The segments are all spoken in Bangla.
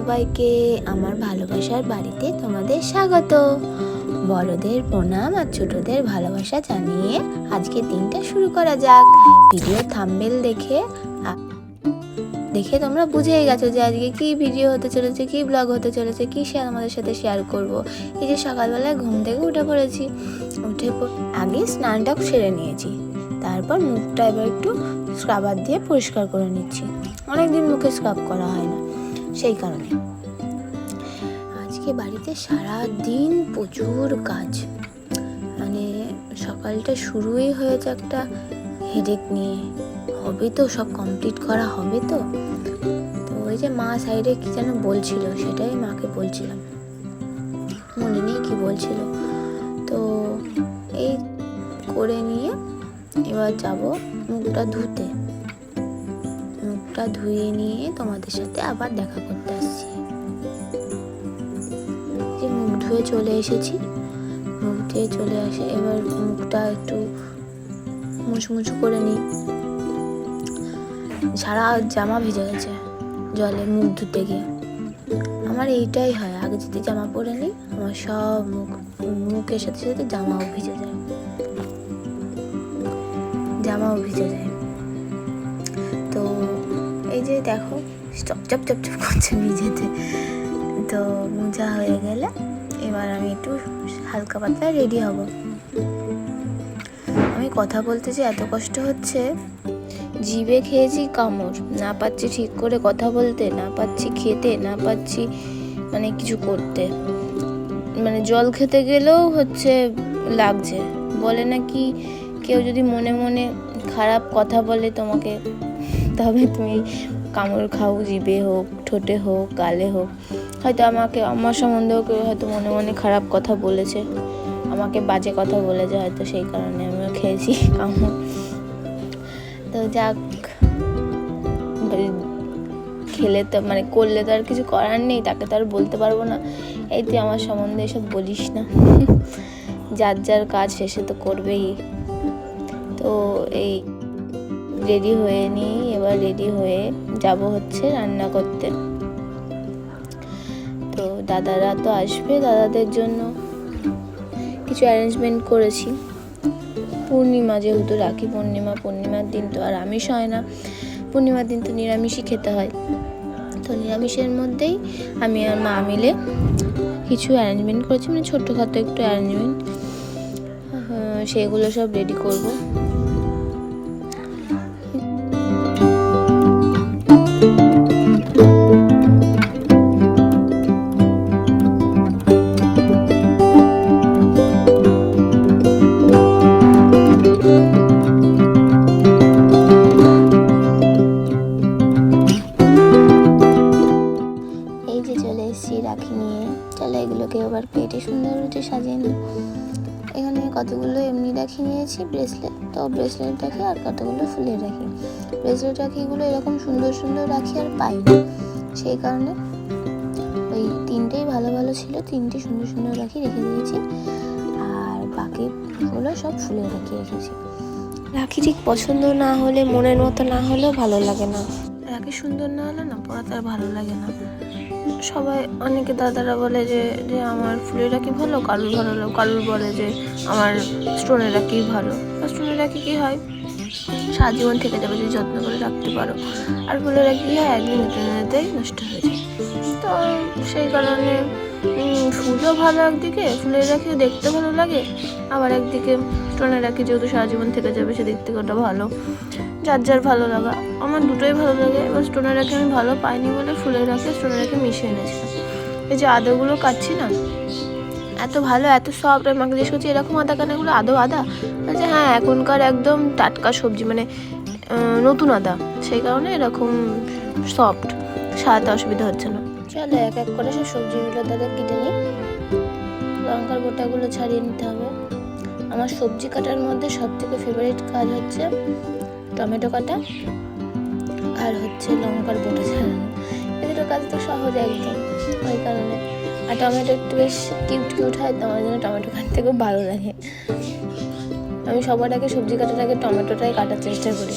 সবাইকে আমার ভালোবাসার বাড়িতে তোমাদের স্বাগত। বড়দের প্রণাম আর ছোটদের ভালোবাসা জানিয়ে আজকে দিনটা শুরু করা যাক। ভিডিও থাম্বনেল দেখে তোমরা বুঝেই গেছো যে আজকে কি ভিডিও হতে চলেছে, কি ব্লগ হতে চলেছে, কি আমাদের সাথে শেয়ার করব। এই যে সকালবেলায় ঘুম থেকে উঠে পড়েছি, আগে স্নানটা সেরে নিয়েছি, তারপর মুখটা এবার একটু স্ক্রাবার দিয়ে পরিষ্কার করে নিচ্ছি। অনেকদিন মুখে স্ক্রাব করা হয় না, সেই কারণে আজকে বাড়িতে সারা দিন প্রচুর কাজ, মানে সকালটা শুরুই হয়েছে একটা হেডেক নিয়ে। হবে তো, সব কমপ্লিট করা হবে তো। ওই যে মা সাইডে কি যেন বলছিল, সেটাই মাকে বলছিলাম, মনে নেই কি বলছিল। তো এই করে নিয়ে এবার যাব মুখটা ধুতে। মুখটা ধুয়ে নিয়ে তোমাদের সাথে আবার দেখা করতে আসছি। যে মুখ ধুয়ে চলে এসেছি, মুখ ধুয়ে চলে আসে, এবার মুখটা একটু মুছমুছু করে নিই। সারা জামা ভিজে গেছে জলে মুখ ধুতে গিয়ে। আমার এইটাই হয়, আগে যদি জামা পরে নিই আমার সব মুখের সাথে সাথে জামাও ভিজে যায়। তো এই যে দেখো চপ চপ চপ চপ করছে ভিজেতে। তো মোজা হয়ে গেলে এবার আমি একটু হালকা পাতলা রেডি হব। আমি কথা বলতে যে এত কষ্ট হচ্ছে, জিভে খেয়েছি কামড়, না পাচ্ছি ঠিক করে কথা বলতে, না পাচ্ছি খেতে, না পাচ্ছি মানে কিছু করতে। মানে জল খেতে গেলেও লাগছে। বলে না কি, কেউ যদি মনে মনে খারাপ কথা বলে তোমাকে, তবে তুমি কামড় খাও, জিভে হোক, ঠোঁটে হোক, গালে হোক। হয়তো আমার সম্বন্ধেও কেউ হয়তো মনে মনে খারাপ কথা বলেছে, আমাকে বাজে কথা বলেছে হয়তো, সেই কারণে আমিও খেয়েছি কামড়। তো যাক, খেলে তো মানে করলে তো আর কিছু করার নেই, তাকে তো আর বলতে পারবো না এই তুই আমার সম্বন্ধে এসব বলিস না। যার যার কাজ শেষে তো করবেই। তো এই রেডি হয়ে নিই, এবার রেডি হয়ে যাব রান্না করতে। তো দাদারা তো আসবে, দাদাদের জন্য কিছু অ্যারেঞ্জমেন্ট করেছি। পূর্ণিমা যেহেতু, রাখি পূর্ণিমার দিন তো আর আমিষ হয় না, পূর্ণিমার দিন তো নিরামিষই খেতে হয়। তো নিরামিষের মধ্যেই আমি আর মা মিলে কিছু অ্যারেঞ্জমেন্ট করেছি, মানে ছোট্টখাটো একটু অ্যারেঞ্জমেন্ট, সেগুলো সব রেডি করব। রাখি নিয়ে চলে এগুলোকে এবার পেটে সুন্দর করে সাজিয়ে নিই। এখানে কতগুলো এমনি রাখি নিয়েছি, ব্রেসলেট, তো ব্রেসলেট রাখি আর কতগুলো ফুলের রাখি। ব্রেসলেট রাখিগুলো এরকম সুন্দর সুন্দর রাখি আর পাইনি, সেই কারণে ওই তিনটেই ভালো ভালো ছিল, তিনটে সুন্দর সুন্দর রাখি রেখে দিয়েছি। আর বাকিগুলো সব ফুলের রাখি রেখেছি। রাখি ঠিক পছন্দ না হলে, মনের মতো না হলেও ভালো লাগে না। রাখি সুন্দর না হলে না পড়াতে আর ভালো লাগে না। সবাই, অনেকে দাদারা বলে যে আমার ফুলের রাখি ভালো, কারুর বলে যে আমার স্টোনের রাখি ভালো। স্টোনের রাখি কি হয়, সারা জীবন থেকে যাবে যদি যত্ন করে রাখতে পারো। আর ফুলের রাখি কি হয়, একদিন নিতেই নষ্ট হয়ে যায়। তো সেই কারণে ফুলও ভালো একদিকে, ফুলের রাখিও দেখতে ভালো লাগে, আবার একদিকে স্টোনের রাখি যেহেতু সারা জীবন থেকে যাবে সেদিক থেকে ওটা ভালো। যার যার ভালো লাগা, আমার দুটোই ভালো লাগে। এবার স্টোনের রাখি আমি ভালো পাইনি বলে ফুলের রাখি স্টোনের রাখি মিশিয়ে এনেছিলাম। এই যে আদাগুলো কাটছি না, এত ভালো, এত সফট। আমি মাকে জিজ্ঞেস করছি এরকম আদা কেন, এগুলো আদা? বলছে হ্যাঁ, এখনকার একদম টাটকা সবজি, মানে নতুন আদা, সেই কারণে এরকম সফট, সারাতে অসুবিধা হচ্ছে না। চলো এক এক করে সব সবজিগুলো দাদা কেটে নিই। লঙ্কার বোটাগুলো ছাড়িয়ে নিতে হবে। আমার সবজি কাটার মধ্যে সব থেকে ফেভারিট কাজ হচ্ছে টমেটো কাটা আর লঙ্কার বোটা ছাড়ানো। এই দুটো কাজ তো সহজ একদম, ওই কারণে। আর টমেটো একটু বেশ কিউট হয়, তো আমার জন্য টমেটো কাটতে খুব ভালো লাগে। আমি সবার আগে সবজি কাটার আগে টমেটোটাই কাটার চেষ্টা করি।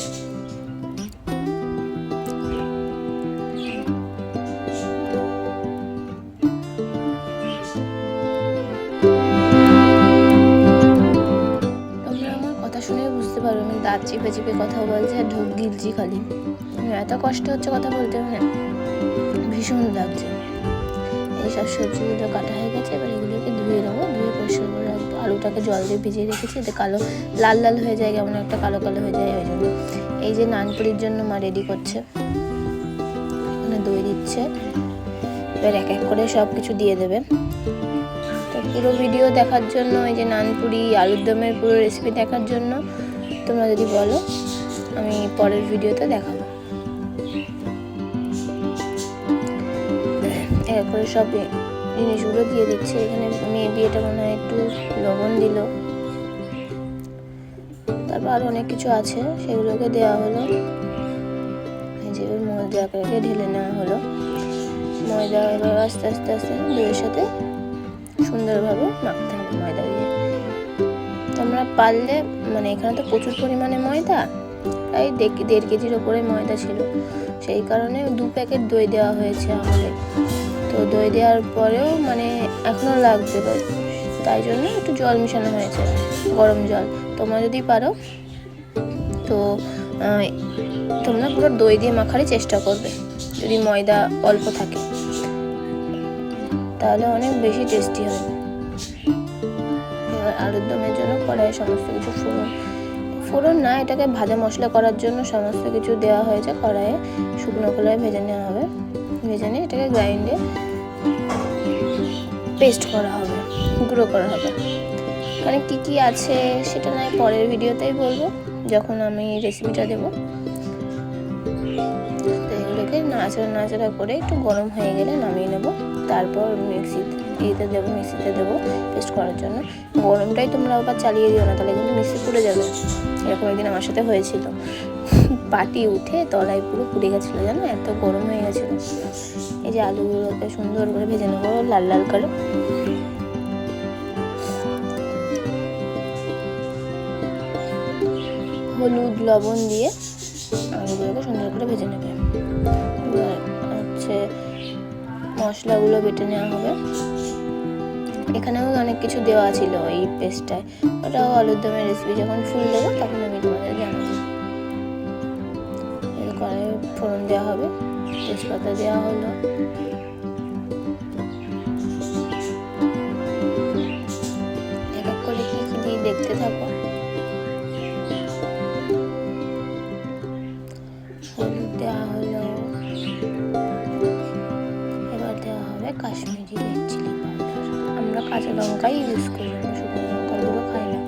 চিপে চিপে কথা বলছে আর ঢোক গিলছি খালি। এত কষ্ট হচ্ছে কথা বলতে, মানে ভীষণ লাগছে। এইসব সবজিগুলো কাটা হয়ে গেছে, এবার এগুলোকে ধুয়ে নেবো, ধুয়ে পরিষ্কার করে রাখবো। আলুটাকে জল দিয়ে ভিজিয়ে রেখেছি, এতে কালো লাল লাল হয়ে যায়, কেমন একটা কালো কালো হয়ে যায়, ওই জন্য। এই যে নানপুরির জন্য মা রেডি করছে, এখানে দই দিচ্ছে। এবার এক এক করে সব কিছু দিয়ে দেবে। তো পুরো ভিডিও দেখার জন্য, এই যে নানপুরি আলুর দমের পুরো রেসিপি দেখার জন্য তোমরা যদি বলো, আমি পরের ভিডিওতে দেখাবো। এক এক করে সব জিনিসগুলো দিয়ে দিচ্ছে। এখানে মেবি এটা মনে হয় একটু লবণ দিল, তারপর আরও অনেক কিছু আছে, সেগুলোকে দেওয়া হলো। এই যে ময়দাকে ঢেলে নেওয়া হলো। ময়দা এবার আস্তে আস্তে আস্তে দইয়ের সাথে সুন্দরভাবে মাখতে হবে ময়দা দিয়ে। তোমরা পারলে, মানে এখানে তো প্রচুর পরিমাণে ময়দা, প্রায় 1.5 কেজির ওপরে ময়দা ছিল, সেই কারণে 2 প্যাকেট দই দেওয়া হয়েছে আমাদের। তো দই দেওয়ার পরেও মানে এখনও লাগবে, তাই জন্য একটু জল মেশানো হয়েছে, গরম জল। তোমরা যদি পারো তো তোমরা পুরো দই দিয়ে মাখারই চেষ্টা করবে, যদি ময়দা অল্প থাকে তাহলে অনেক বেশি টেস্টি হয়। এবার আলুর দমের জন্য কড়াইয়ে সমস্ত কিছু ফোড়ন না, এটাকে ভাজা মশলা করার জন্য সমস্ত কিছু দেওয়া হয়েছে কড়াইয়ে। শুকনো খোলায় ভেজে নেওয়া হবে, ভেজে নিয়ে এটাকে গ্রাইন্ডে পেস্ট করা হবে, গুঁড়ো করা হবে। মানে কী কী আছে সেটা নয় পরের ভিডিওতেই বলবো, যখন আমি রেসিপিটা দেবো। তো এগুলোকে নাড়াচাড়া করে একটু গরম হয়ে গেলে নামিয়ে নেব। তারপর মিক্সিতে দেবো পেস্ট করার জন্য। গরমটাই তোমরা আবার চালিয়ে দিও না, তাহলে কিন্তু মিক্সি পুড়ে যাবে। এরকম একদিন আমার সাথে হয়েছিল, পাটি উঠে তলায় পুরো পুড়ে গেছিলো, জানো, এত গরম হয়ে গেছিলো। এই যে আলুগুলোকে সুন্দর করে ভেজে নেবো লাল লাল করে। হলুদ লবণ দিয়ে আলুগুলোকে সুন্দর করে ভেজে নেবে। এবার হচ্ছে মশলাগুলো বেটে নেওয়া হবে। এখানেও অনেক কিছু দেওয়া ছিল এই পেস্টটায়, ওটাও আলুর দমের রেসিপি যখন ফুল দেবো তখন আমি তোমাদের জানাবো। কড়াইয়ে ফোড়ন দেওয়া হবে, তেজপাতা দেওয়া হলো, এক এক করে কি কি দিয়ে দেখতে থাকো। হলুদ দেওয়া হলো, এবার দেওয়া হবে কাশ্মীরি রেড চিলি পাউডার। আমরা কাঁচা লঙ্কাই ইউজ করি, শুকনো লঙ্কাগুলো খাই না,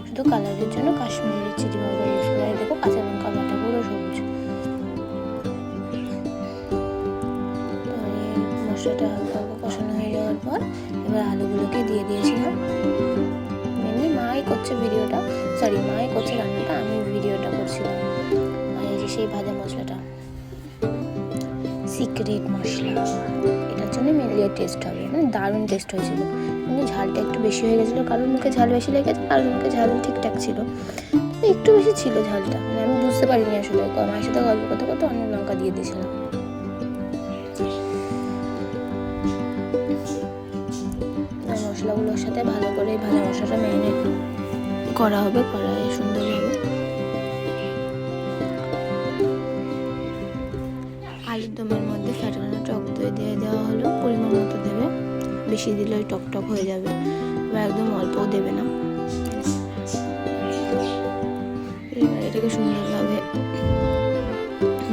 শুধু কালারের জন্য Kashmiri red chilli powder use করি। দেখো কাঁচা লঙ্কা বাটা পুরো সবুজ। মশলাটা হালকা হালকা কষানো হয়ে যাওয়ার পর এবার আলুগুলোকে দিয়ে দিয়েছিলাম। মেনলি মাই করছে রান্নাটা, আমি ভিডিওটা করছিলাম। আর এই যে সেই ভাজা মশলাটা, সিক্রেট মশলা, এটার জন্য মেনলি টেস্ট হবে, মানে দারুণ টেস্ট হয়েছিল। কিন্তু ঝালটা একটু বেশি হয়ে গেছিলো, কারোর মুখে ঝাল বেশি লেগেছে, কারোর মুখে ঝাল ঠিকঠাক ছিল, একটু বেশি ছিল ঝালটা, মানে আমি বুঝতে পারিনি আসলে। মায়ের সাথে গল্প করতে করতে অন্য লঙ্কা দিয়ে দিয়েছিলাম। মশলাগুলোর সাথে ভালো করে ভাজা মশলাটা ম্যারিনেট করা হবে কড়াইয়ে সুন্দরভাবে। আলুর দমের মধ্যে ফ্যাটানো টক দই দিয়ে দেওয়া হলো, পরিমাণ মতো দেবে, বেশি দিলে ওই টক টক হয়ে যাবে, বা একদম অল্পও দেবে না। এবার এটাকে সুন্দরভাবে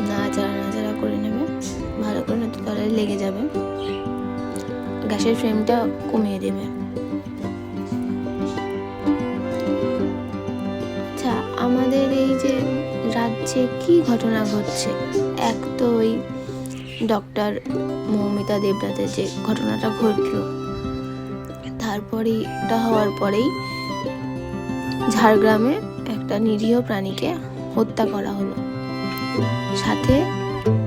নাড়াচাড়া করে নেবে ভালো করে, না তো তাহলে লেগে যাবে। গ্যাসের ফ্লেমটা কমিয়ে দেবে। আচ্ছা, আমাদের এই যে রাজ্যে কি ঘটনা ঘটছে, এক তো ওই ডক্টর মৌমিতা দেবনাথের যে ঘটনাটা ঘটলো, তারপরেই ওটা হওয়ার পরেই ঝাড়গ্রামে একটা নিরীহ প্রাণীকে হত্যা করা হলো, সাথে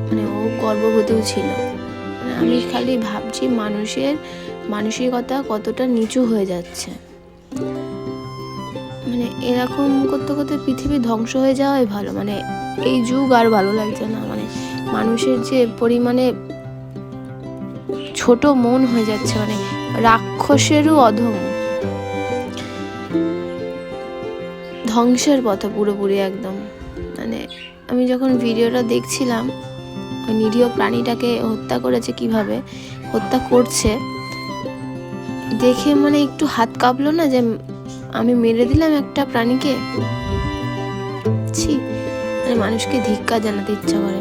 মানে ও গর্ভবতীও ছিল। আমি খালি ভাবছি মানুষের মানসিকতা কতটা নিচু হয়ে যাচ্ছে। মানে এরকম করতে করতে পৃথিবী ধ্বংস হয়ে যাওয়াই ভালো, মানে এই যুগ আর ভালো লাগছে না। মানে মানুষের যে পরিমাণে ছোট মন হয়ে যাচ্ছে, মানে রাক্ষসেরও অধম, ধ্বংসের পথে পুরোপুরি একদম। মানে আমি যখন ভিডিওটা দেখছিলাম ওই নিরীহ প্রাণীটাকে হত্যা করেছে, কিভাবে হত্যা করছে দেখে মানে একটু হাত কাঁপলো না যে আমি মেরে দিলাম একটা প্রাণীকে। ছি, মানে মানুষকে ধিক্কার জানাতে ইচ্ছা করে।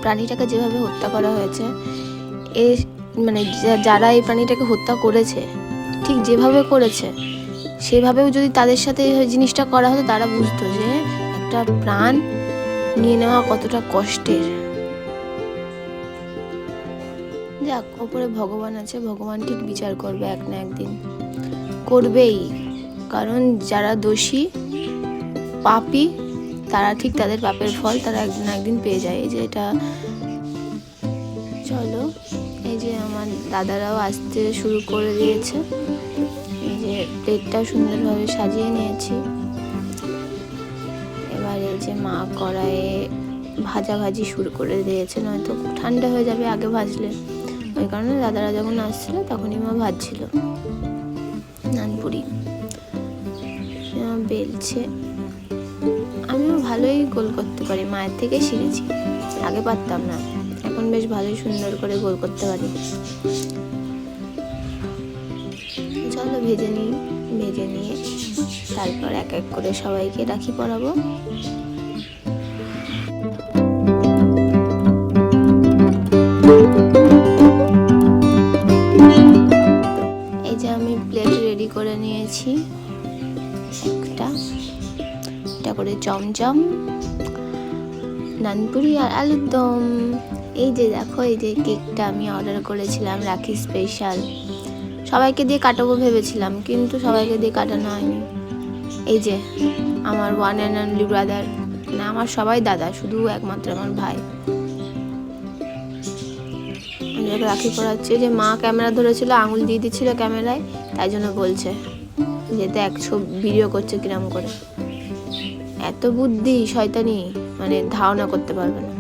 প্রাণীটাকে যেভাবে হত্যা করা হয়েছে, এ মানে যারা এই প্রাণীটাকে হত্যা করেছে ঠিক যেভাবে করেছে সেভাবেও যদি তাদের সাথে এই জিনিসটা করা হতো, তারা বুঝতো যে একটা প্রাণ নিয়ে নেওয়া কতটা কষ্টের। যাক, ওপরে ভগবান আছে, ভগবান ঠিক বিচার করবে, এক না একদিন করবেই। কারণ যারা দোষী পাপী তারা ঠিক তাদের পাপের ফল তারা একদিন না একদিন পেয়ে যায়। এই যে এটা, চলো এই যে আমার দাদারাও আসতে শুরু করে দিয়েছে। এই যে প্লেটটা সুন্দরভাবে সাজিয়ে নিয়েছি। এবার এই যে মা কড়াইয়ে ভাজাভাজি শুরু করে দিয়েছে, নয়তো ঠান্ডা হয়ে যাবে আগে ভাজলে। ওই কারণে দাদারা যখন আসছিল তখনই মা ভাজছিল নানপুরি। বেলছে, আমিও ভালোই গোল করতে পারি, মায়ের থেকে শিখেছি, আগে পারতাম না, এখন বেশ ভালোই সুন্দর করে গোল করতে পারি। চলো ভেজে নিই, ভেজে নিয়ে তারপর এক এক করে সবাইকে রাখি পরাবো। এই যে আমি প্লেট রেডি করে নিয়েছি, একটা করে চমচম, নানপুরি আর আলুর দম। এই যে দেখো, এই যে কেকটা আমি অর্ডার করেছিলাম রাখি স্পেশাল, সবাইকে দিয়ে কাটাবো ভেবেছিলাম কিন্তু সবাইকে দিয়ে কাটানো হয়নি। এই যে আমার ওয়ান অ্যান্ড অনলি ব্রাদার, না আমার সবাই দাদা, শুধু একমাত্র আমার ভাই রাখি পরাচ্ছে। যে মা ক্যামেরা ধরেছিল, আঙুল দিয়ে দিচ্ছিল ক্যামেরায়, তাই জন্য বলছে যে দেখ ভিডিও করছে কিরম করে। এত বুদ্ধি শয়তানি, মানে ধারণা করতে পারবে না।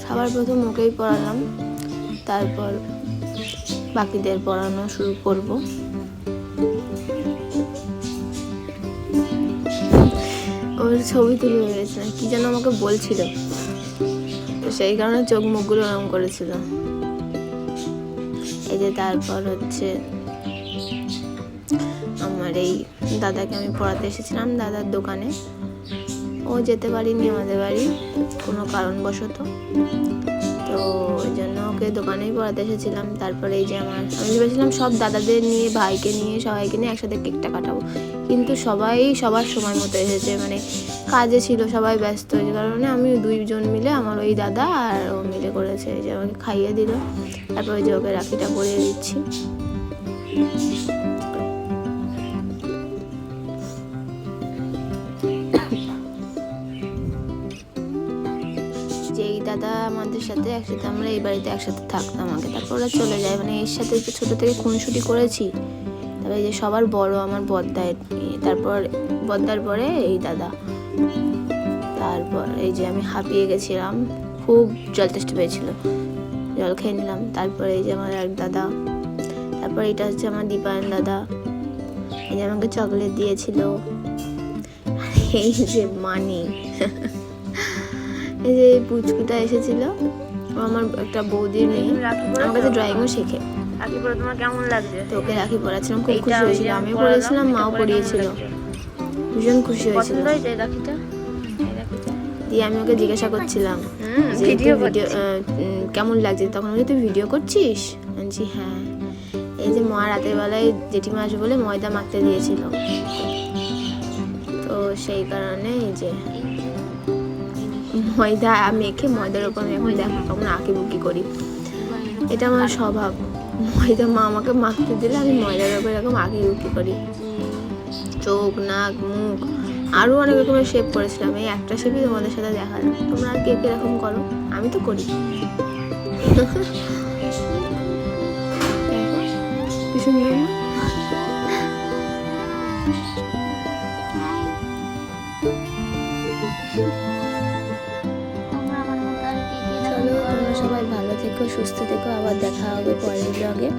সবার প্রথম ওকেই পড়ালাম, তারপর বাকিদের পড়ানো শুরু করব। ওর ছবি তুলে হয়েছে, কি যেন আমাকে বলছিল, সেই কারণে চোখ মুখগুলো ওরম করেছিল। এই যে তারপর হচ্ছে আমার এই দাদাকে আমি পড়াতে এসেছিলাম দাদার দোকানে। ও যেতে পারিনি আমাদের বাড়ি কোনো কারণবশত, তো ওই জন্য ওকে দোকানেই পড়াতে এসেছিলাম। তারপরে এই যে আমি ভেবেছিলাম সব দাদাদের নিয়ে, ভাইকে নিয়ে, সবাইকে নিয়ে একসাথে কেকটা কাটাবো, কিন্তু সবাই সবার সময় মতো এসেছে, মানে কাজে ছিল, সবাই ব্যস্ত, এই কারণে আমি দুইজন মিলে, আমার ওই দাদা আর ও মিলে করেছে। এই যে আমাকে খাইয়ে দিল, তারপর ওই যে ওকে রাখিটা পরিয়ে দিচ্ছি। যে এই দাদা আমাদের সাথে একসাথে, আমরা এই বাড়িতে একসাথে থাকতাম আগে, তারপর ওরা চলে যায়, মানে এর সাথে ছোটো থেকে খুনসুটি করেছি। তারপর এই যে সবার বড় আমার বদ্দা, তারপর বদ্দার পরে এই দাদা, তারপর এই যে আমি হাঁপিয়ে গেছিলাম, খুব জল তেষ্টা পেয়েছিল, জল খেয়ে নিলাম। তারপর এই যে আমার এক দাদা, তারপর এটা হচ্ছে আমার দীপায়ন দাদা, এই যে আমাকে চকলেট দিয়েছিল। এই যে মানি, এই যে পুচকুটা এসেছিল, আমার একটা বৌদির মেয়ে, আমার কাছে ড্রয়িংও শেখে। রাখি পরে তোমার কেমন লাগছে? তো ওকে রাখি পরাচ্ছিলাম, খুব খুশি হয়েছিল, আমিও পরেছিলাম, মাও পরিয়েছিল, ভীষণ খুশি হয়েছিল। দিয়ে আমি ওকে জিজ্ঞাসা করছিলাম যে ভিডিও কেমন লাগছে, তখন বলছে তুই ভিডিও করছিস? বলছি হ্যাঁ। এই যে মা রাতের বেলায় জেঠিমা আসবে বলে ময়দা মাখতে দিয়েছিল, তো সেই কারণে এই যে ময়দা মেখে ময়দার ওপর আমি এখন দেখো কেমন আঁকি বুকি করি, এটা আমার স্বভাব। ময়দা মা আমাকে মাখতে দিলে আমি ময়দার ওপর এরকম আঁকি বুকি করি, চোখ, নাক, মুখ, আরও অনেক রকমের শেপ করেছিলাম। এই একটা শেপই তোমাদের সাথে দেখালাম, তোমরা আর কে কিরকম করো, আমি তো করি। কি সুন্দর না? থেকো, সুস্থ থেকো। আবার দেখা হবে পরের ব্লগে।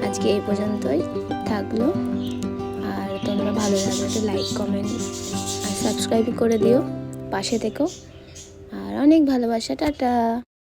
আজকে এই পর্যন্তই থাকলো। আর তোমরা ভালো লাগলে লাইক, কমেন্ট আর সাবস্ক্রাইব করে দিও, পাশে থেকো। আর অনেক ভালোবাসা, টাটা।